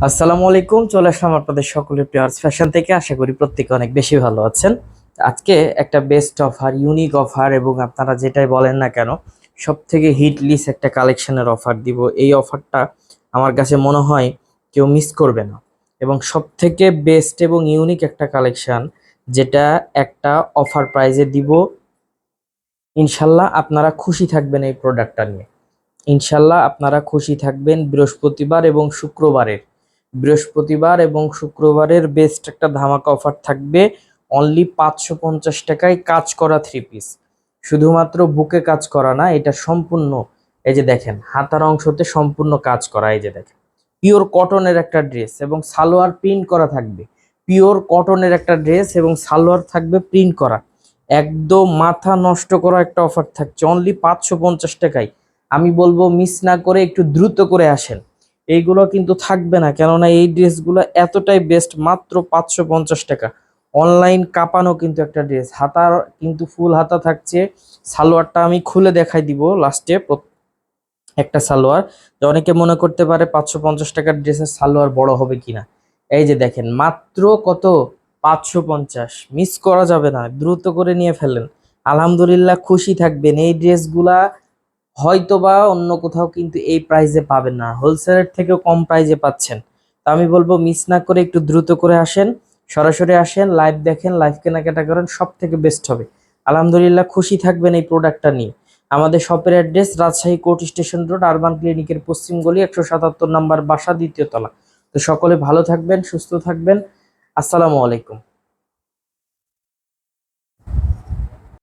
আসসালামু আলাইকুম, চলে আসলাম আপনাদের সকলের প্রিয়ার্স ফ্যাশন থেকে। আশা করি প্রত্যেকে অনেক বেশি ভালো আছেন। আজকে একটা বেস্ট অফার, ইউনিক অফার এবং আপনারা যেটাই বলেন না কেন সব থেকে হিট লিস্ট একটা কালেকশনের অফার দিব। এই অফারটা আমার কাছে মনে হয় কেউ মিস করবে না এবং সব থেকে বেস্ট এবং ইউনিক একটা কালেকশন, যেটা একটা অফার প্রাইজে দিব। ইনশাল্লাহ আপনারা খুশি থাকবেন এই প্রোডাক্টটা নিয়ে। ইনশাল্লাহ আপনারা খুশি থাকবেন। বৃহস্পতিবার এবং শুক্রবারের বেস্ট একটা ধামাকা অফার থাকবে। অনলি 550 টাকায় কাজ করা থ্রি পিস, শুধুমাত্র বুকে কাজ করা না, এটা সম্পূর্ণ এই যে দেখেন হাতার অংশতে সম্পূর্ণ কাজ করা। এই যে দেখেন পিওর কটনের একটা ড্রেস এবং সালোয়ার প্রিন্ট করা থাকবে। পিওর কটনের একটা ড্রেস এবং সালোয়ার থাকবে প্রিন্ট করা। একদম মাথা নষ্ট করা একটা অফার থাকছে অনলি 550 টাকায়। আমি বলবো মিস না করে একটু দ্রুত করে আসেন। এইগুলো কিন্তু থাকবে না, কেননা এই ড্রেসগুলো এতটাই বেস্ট। মাত্র 550 টাকা। অনলাইন কাঁপানো কিন্তু একটা ড্রেস। হাতার কিন্তু ফুল হাতা থাকছে। সালোয়ারটা আমি খুলে দেখাই দিব লাস্টে। একটা সালোয়ার, যে অনেকে মনে করতে পারে 550 টাকার ড্রেসের সালোয়ার বড় হবে কিনা। এই যে দেখেন মাত্র কত, 550। মিস করা যাবে না, দ্রুত করে নিয়ে ফেলেন। আলহামদুলিল্লাহ খুশি থাকবেন। এই ড্রেসগুলা হয়তোবা অন্য কোথাও কিন্তু এই প্রাইসে পাবেন না, হোলসেলের থেকেও কম প্রাইসে পাচ্ছেন। তো আমি বলবো মিস না করে একটু দ্রুত করে আসেন, সরাসরি আসেন, লাইভ দেখেন, লাইভ কেনাকাটা করেন, সব থেকে বেস্ট হবে। আলহামদুলিল্লাহ খুশি থাকবেন এই প্রোডাক্টটা নিয়ে। আমাদের শপের address Rajshahi court station road, urban ক্লিনিকের পশ্চিম গলি, 177 নম্বর বাসা, দ্বিতীয় তলা। তো সকলে ভালো থাকবেন, সুস্থ থাকবেন। আসসালামু আলাইকুম।